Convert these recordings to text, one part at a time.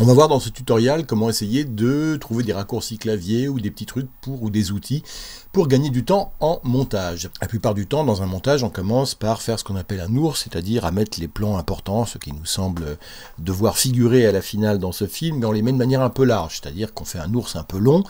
On va voir dans ce tutoriel comment essayer de trouver des raccourcis clavier ou des petits trucs ou des outils pour gagner du temps en montage. La plupart du temps, dans un montage, on commence par faire ce qu'on appelle un ours, c'est-à-dire à mettre les plans importants, ce qui nous semble devoir figurer à la finale dans ce film, mais on les met de manière un peu large, c'est-à-dire qu'on fait un ours un peu long,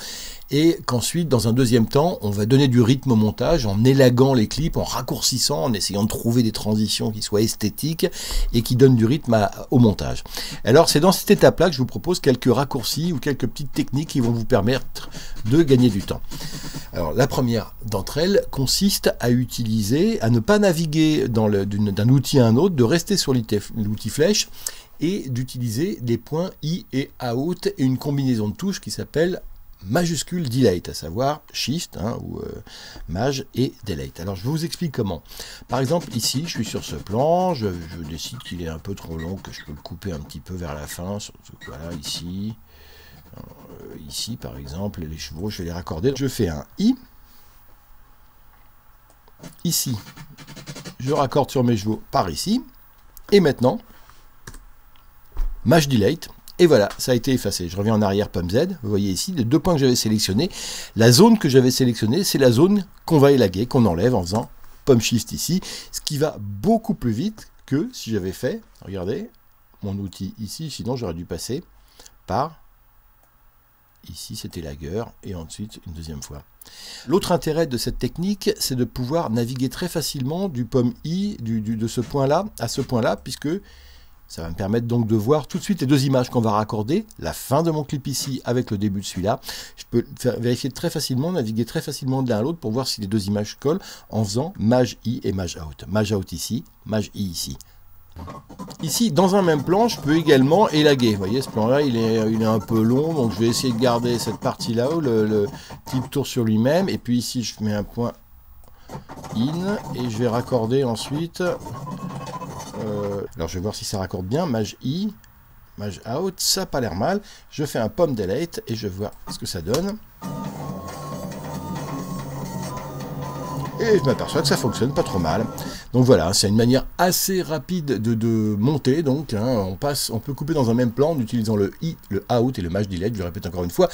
et qu'ensuite, dans un deuxième temps, on va donner du rythme au montage en élaguant les clips, en raccourcissant, en essayant de trouver des transitions qui soient esthétiques et qui donnent du rythme au montage. Alors, c'est dans cette étape-là que je vous propose quelques raccourcis ou quelques petites techniques qui vont vous permettre de gagner du temps. Alors, la première d'entre elles consiste à ne pas naviguer d'un outil à un autre, de rester sur l'outil flèche et d'utiliser les points I et Out et une combinaison de touches qui s'appelle majuscule delete, à savoir shift ou maj et delete. Alors je vous explique comment. Par exemple ici je suis sur ce plan, je décide qu'il est un peu trop long, que je peux le couper un petit peu vers la fin, voilà ici, ici par exemple les chevaux je vais les raccorder, je fais un I, ici je raccorde sur mes chevaux par ici, et maintenant maj delete. Et voilà, ça a été effacé. Je reviens en arrière, pomme Z. Vous voyez ici, les deux points que j'avais sélectionnés. La zone que j'avais sélectionnée, c'est la zone qu'on va élaguer, qu'on enlève en faisant pomme shift ici. Ce qui va beaucoup plus vite que si j'avais fait, regardez, mon outil ici. Sinon, j'aurais dû passer par, ici c'était élagueur, et ensuite une deuxième fois. L'autre intérêt de cette technique, c'est de pouvoir naviguer très facilement du pomme I, de ce point-là à ce point-là, puisque ça va me permettre donc de voir tout de suite les deux images qu'on va raccorder, la fin de mon clip ici avec le début de celui-là. Je peux vérifier très facilement, naviguer très facilement de l'un à l'autre pour voir si les deux images collent en faisant maj I et maj out. Maj out ici, maj I ici. Ici, dans un même plan, je peux également élaguer. Vous voyez, ce plan-là, il est un peu long, donc je vais essayer de garder cette partie-là où le type tourne sur lui-même. Et puis ici, je mets un point in et je vais raccorder ensuite. Alors je vais voir si ça raccorde bien, maj I, maj out, ça n'a pas l'air mal. Je fais un pomme delete et je vois ce que ça donne. Et je m'aperçois que ça fonctionne pas trop mal. Donc voilà, c'est une manière assez rapide de monter. Donc on peut couper dans un même plan en utilisant le I, le out et le maj delete, je le répète encore une fois.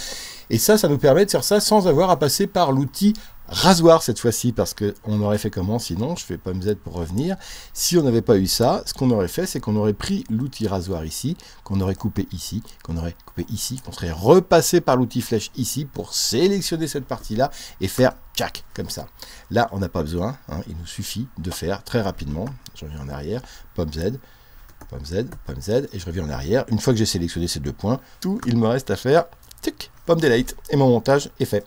Et ça nous permet de faire ça sans avoir à passer par l'outil rasoir cette fois-ci, parce qu'on aurait fait comment sinon? Je fais pomme Z pour revenir. Si on n'avait pas eu ça, ce qu'on aurait fait, c'est qu'on aurait pris l'outil rasoir ici, qu'on aurait coupé ici, qu'on aurait coupé ici, qu'on serait repassé par l'outil flèche ici pour sélectionner cette partie-là et faire tchac, comme ça. Là, on n'a pas besoin, il nous suffit de faire très rapidement. Je reviens en arrière, pomme Z, pomme Z, pomme Z, et je reviens en arrière. Une fois que j'ai sélectionné ces deux points, tout il me reste à faire, tic, pomme delete, et mon montage est fait.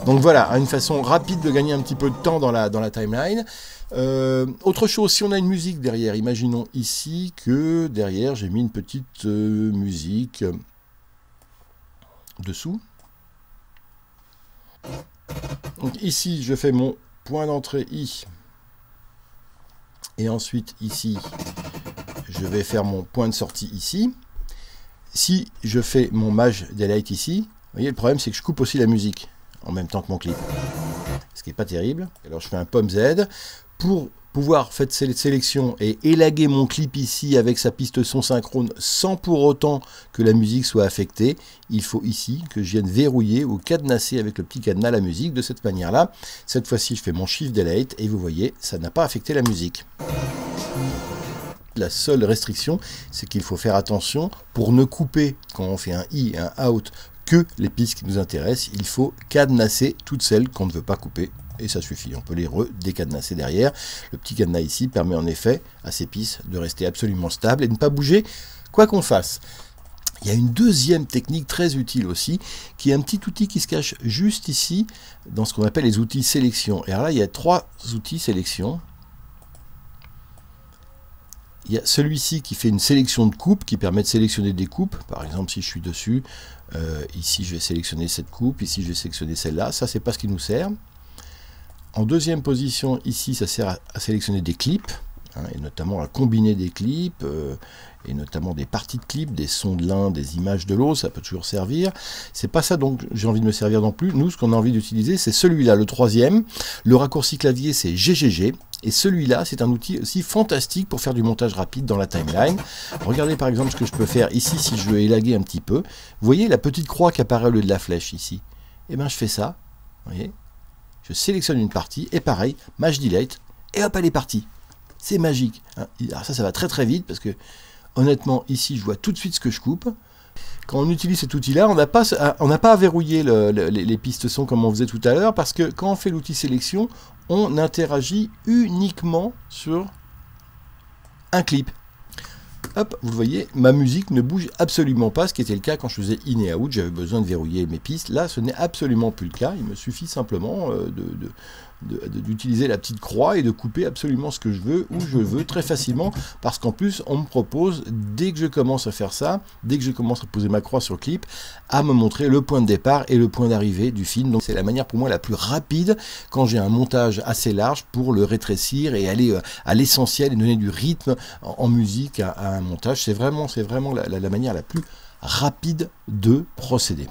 Donc voilà, une façon rapide de gagner un petit peu de temps dans la timeline. Autre chose, si on a une musique derrière, imaginons ici que derrière j'ai mis une petite musique dessous. Donc ici je fais mon point d'entrée I, et ensuite ici je vais faire mon point de sortie ici. Si je fais mon maj delete ici, vous voyez le problème c'est que je coupe aussi la musique en même temps que mon clip, ce qui n'est pas terrible. Alors je fais un pomme Z pour pouvoir faire cette sélection et élaguer mon clip ici avec sa piste son synchrone sans pour autant que la musique soit affectée. Il faut ici que je vienne verrouiller ou cadenasser avec le petit cadenas la musique de cette manière là. Cette fois-ci je fais mon shift delete et vous voyez ça n'a pas affecté la musique. La seule restriction, c'est qu'il faut faire attention pour ne couper quand on fait un I et un out que les pistes qui nous intéressent. Il faut cadenasser toutes celles qu'on ne veut pas couper et ça suffit. On peut les redécadenasser derrière. Le petit cadenas ici permet en effet à ces pistes de rester absolument stables et de ne pas bouger quoi qu'on fasse. Il y a une deuxième technique très utile aussi, qui est un petit outil qui se cache juste ici dans ce qu'on appelle les outils sélection. Et alors là, il y a trois outils sélection. Il y a celui-ci qui fait une sélection de coupe, qui permet de sélectionner des coupes. Par exemple, si je suis dessus, ici je vais sélectionner cette coupe, ici je vais sélectionner celle-là. Ça, c'est pas ce qui nous sert. En deuxième position, ici, ça sert à sélectionner des clips. hein, et notamment à combiner des clips, et notamment des parties de clips, des sons de l'un, des images de l'autre, ça peut toujours servir. C'est pas ça donc j'ai envie de me servir non plus. Nous, ce qu'on a envie d'utiliser, c'est celui-là, le troisième. Le raccourci clavier, c'est GGG. Et celui-là, c'est un outil aussi fantastique pour faire du montage rapide dans la timeline. Regardez par exemple ce que je peux faire ici si je veux élaguer un petit peu. Vous voyez la petite croix qui apparaît au lieu de la flèche ici. Et bien je fais ça, vous voyez. Je sélectionne une partie et pareil, match delete, et hop, elle est partie. C'est magique. Alors ça va très très vite parce que honnêtement, ici, je vois tout de suite ce que je coupe. Quand on utilise cet outil-là, on n'a pas à verrouiller les pistes son comme on faisait tout à l'heure, parce que quand on fait l'outil sélection, on interagit uniquement sur un clip. Hop, vous le voyez, ma musique ne bouge absolument pas, ce qui était le cas quand je faisais in et out, j'avais besoin de verrouiller mes pistes. Là, ce n'est absolument plus le cas, il me suffit simplement d'utiliser la petite croix et de couper absolument ce que je veux, où je veux, très facilement, parce qu'en plus, on me propose, dès que je commence à faire ça, dès que je commence à poser ma croix sur le clip, à me montrer le point de départ et le point d'arrivée du film. Donc c'est la manière pour moi la plus rapide, quand j'ai un montage assez large, pour le rétrécir et aller à l'essentiel et donner du rythme en musique à un montage. C'est vraiment la manière la plus rapide de procéder.